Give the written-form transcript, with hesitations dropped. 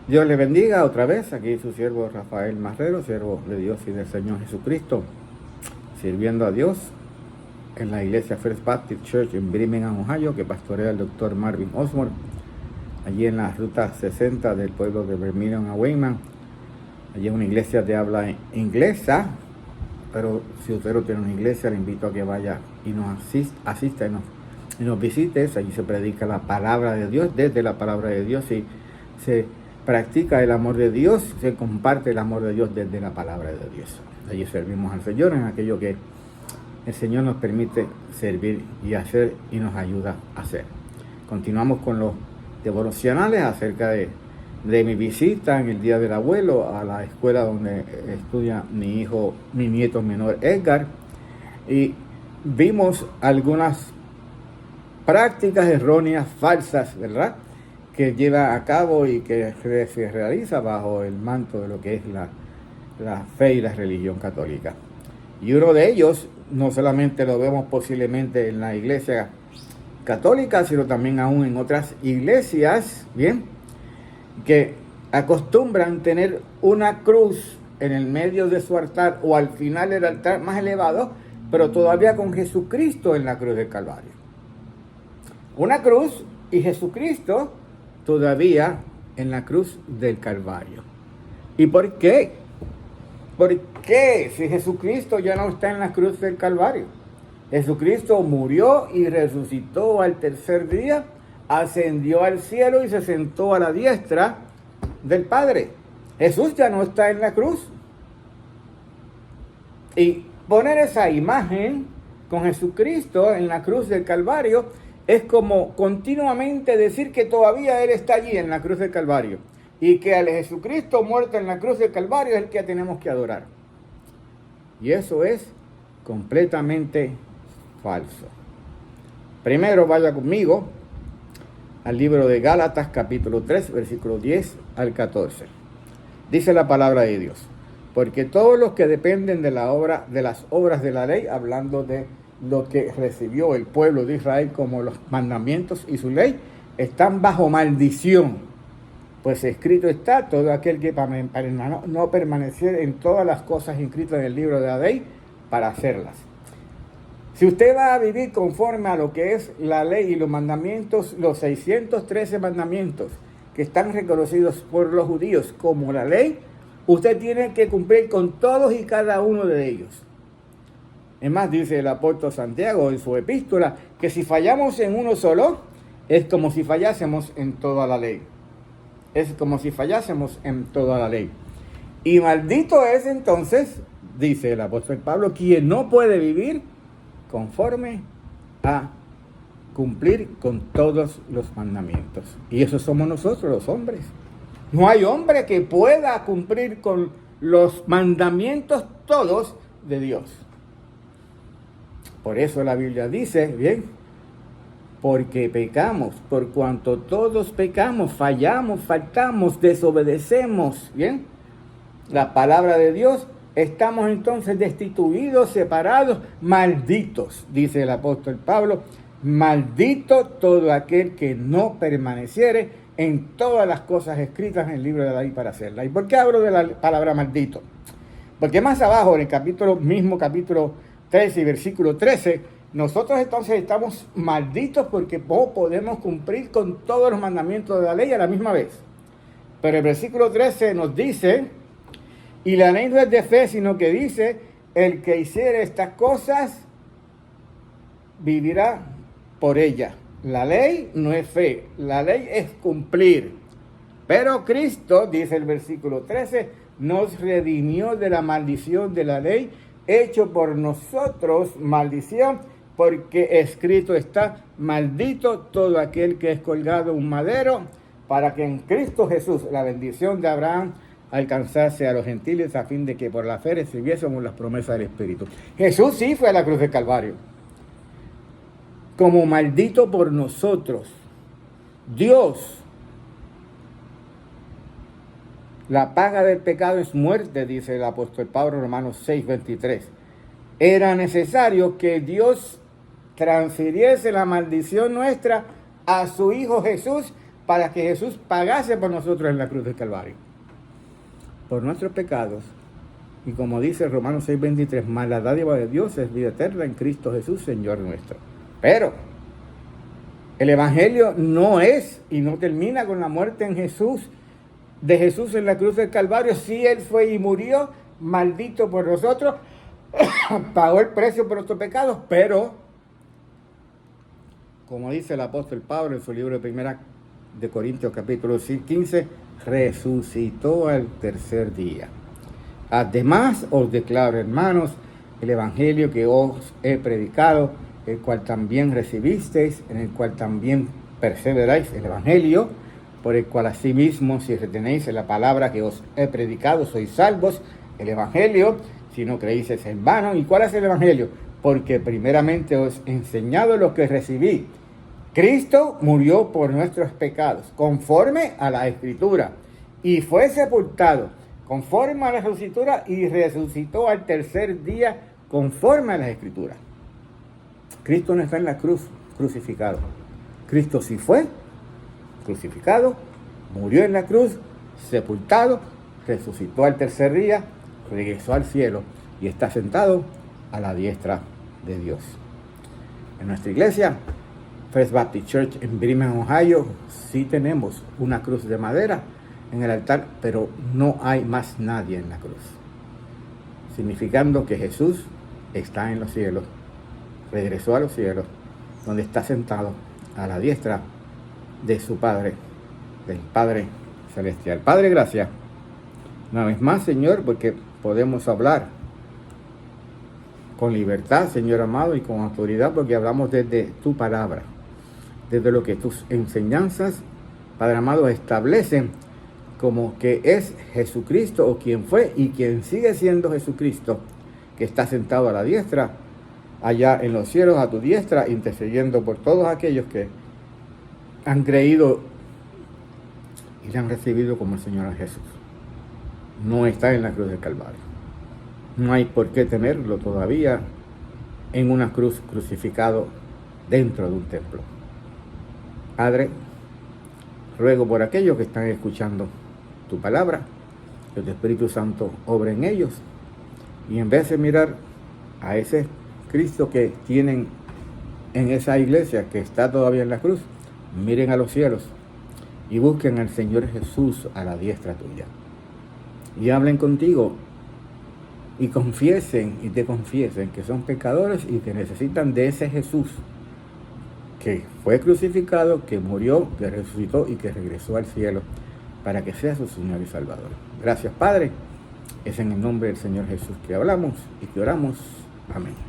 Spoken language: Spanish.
Dios le bendiga otra vez. Aquí su siervo Rafael Marrero, siervo de Dios y del Señor Jesucristo, sirviendo a Dios en la iglesia First Baptist Church en Birmingham, Ohio, que pastorea el doctor Marvin Osborne, allí en la ruta 60 del pueblo de Birmingham a Wayman. Allí es una iglesia de habla inglesa, pero si usted no tiene una iglesia, le invito a que vaya y nos asista y nos visite. Allí se predica la palabra de Dios, desde la palabra de Dios, y se practica el amor de Dios, se comparte el amor de Dios desde la palabra de Dios. Allí servimos al Señor en aquello que el Señor nos permite servir y hacer y nos ayuda a hacer. Continuamos con los devocionales acerca de mi visita en el Día del Abuelo a la escuela donde estudia mi nieto menor Edgar, y vimos algunas prácticas erróneas, falsas, ¿verdad?, que lleva a cabo y que se realiza bajo el manto de lo que es la fe y la religión católica. Y uno de ellos, no solamente lo vemos posiblemente en la iglesia católica, sino también aún en otras iglesias, bien, que acostumbran tener una cruz en el medio de su altar o al final del altar más elevado, pero todavía con Jesucristo en la cruz del Calvario. Una cruz y Jesucristo todavía en la cruz del Calvario. ¿Y por qué? ¿Por qué? Si Jesucristo ya no está en la cruz del Calvario. Jesucristo murió y resucitó al tercer día, ascendió al cielo y se sentó a la diestra del Padre. Jesús ya no está en la cruz. Y poner esa imagen con Jesucristo en la cruz del Calvario es como continuamente decir que todavía Él está allí en la cruz del Calvario y que al Jesucristo muerto en la cruz del Calvario es el que tenemos que adorar. Y eso es completamente falso. Primero vaya conmigo al libro de Gálatas capítulo 3, versículo 10 al 14. Dice la palabra de Dios: porque todos los que dependen de las obras de la ley, hablando de lo que recibió el pueblo de Israel como los mandamientos y su ley, están bajo maldición. Pues escrito está: todo aquel que no permaneciera en todas las cosas inscritas en el libro de la ley para hacerlas. Si usted va a vivir conforme a lo que es la ley y los mandamientos, los 613 mandamientos que están reconocidos por los judíos como la ley, usted tiene que cumplir con todos y cada uno de ellos. Es más, dice el apóstol Santiago en su epístola, que si fallamos en uno solo, es como si fallásemos en toda la ley. Es como si fallásemos en toda la ley. Y maldito es entonces, dice el apóstol Pablo, quien no puede vivir conforme a cumplir con todos los mandamientos. Y eso somos nosotros, los hombres. No hay hombre que pueda cumplir con los mandamientos todos de Dios. Por eso la Biblia dice, bien, porque pecamos, por cuanto todos pecamos, fallamos, faltamos, desobedecemos, bien, la palabra de Dios, estamos entonces destituidos, separados, malditos, dice el apóstol Pablo: maldito todo aquel que no permaneciere en todas las cosas escritas en el libro de la ley para hacerlas. ¿Y por qué hablo de la palabra maldito? Porque más abajo, en el mismo capítulo 13 y versículo 13, nosotros entonces estamos malditos porque no podemos cumplir con todos los mandamientos de la ley a la misma vez. Pero el versículo 13 nos dice: y la ley no es de fe, sino que dice, el que hiciere estas cosas vivirá por ella. La ley no es fe, la ley es cumplir. Pero Cristo, dice el versículo 13, nos redimió de la maldición de la ley, hecho por nosotros maldición, porque escrito está: maldito todo aquel que es colgado en un madero, para que en Cristo Jesús la bendición de Abraham alcanzase a los gentiles, a fin de que por la fe recibiésemos las promesas del Espíritu. Jesús sí fue a la cruz del Calvario como maldito por nosotros. Dios, la paga del pecado es muerte, dice el apóstol Pablo en Romanos 6:23. Era necesario que Dios transfiriese la maldición nuestra a su Hijo Jesús para que Jesús pagase por nosotros en la cruz del Calvario. Por nuestros pecados. Y como dice Romanos 6:23, mas la dádiva de Dios es vida eterna en Cristo Jesús, Señor nuestro. Pero el Evangelio no es y no termina con la muerte en Jesús, de Jesús en la cruz del Calvario. Sí, Él fue y murió, maldito por nosotros, pagó el precio por nuestros pecados, pero, como dice el apóstol Pablo en su libro de 1 de Corintios capítulo 15, resucitó al tercer día. Además, os declaro, hermanos, el Evangelio que os he predicado, el cual también recibisteis, en el cual también perseveráis, el Evangelio, por el cual asimismo, si retenéis en la palabra que os he predicado, sois salvos. El Evangelio, si no creéis, es en vano. ¿Y cuál es el Evangelio? Porque primeramente os he enseñado lo que recibí. Cristo murió por nuestros pecados, conforme a la Escritura, y fue sepultado, conforme a la Escritura, y resucitó al tercer día, conforme a las Escrituras. Cristo no está en la cruz crucificado. Cristo sí fue crucificado, murió en la cruz, sepultado, resucitó al tercer día, regresó al cielo y está sentado a la diestra de Dios. En nuestra iglesia, First Baptist Church en Birmingham, Ohio, sí tenemos una cruz de madera en el altar, pero no hay más nadie en la cruz, significando que Jesús está en los cielos, regresó a los cielos, donde está sentado a la diestra de su Padre, del Padre Celestial. Padre, gracias una vez más, Señor, porque podemos hablar con libertad, Señor amado, y con autoridad, porque hablamos desde tu palabra, desde lo que tus enseñanzas, Padre amado, establecen como que es Jesucristo, o quien fue y quien sigue siendo Jesucristo, que está sentado a la diestra, allá en los cielos, a tu diestra, intercediendo por todos aquellos que han creído y le han recibido como el Señor Jesús. No está en la cruz del Calvario. No hay por qué tenerlo todavía en una cruz, crucificado dentro de un templo. Padre, ruego por aquellos que están escuchando tu palabra, que tu Espíritu Santo obre en ellos, y en vez de mirar a ese Cristo que tienen en esa iglesia que está todavía en la cruz, miren a los cielos y busquen al Señor Jesús a la diestra tuya. Y hablen contigo y confiesen y te confiesen que son pecadores y que necesitan de ese Jesús que fue crucificado, que murió, que resucitó y que regresó al cielo para que sea su Señor y Salvador. Gracias, Padre. Es en el nombre del Señor Jesús que hablamos y que oramos. Amén.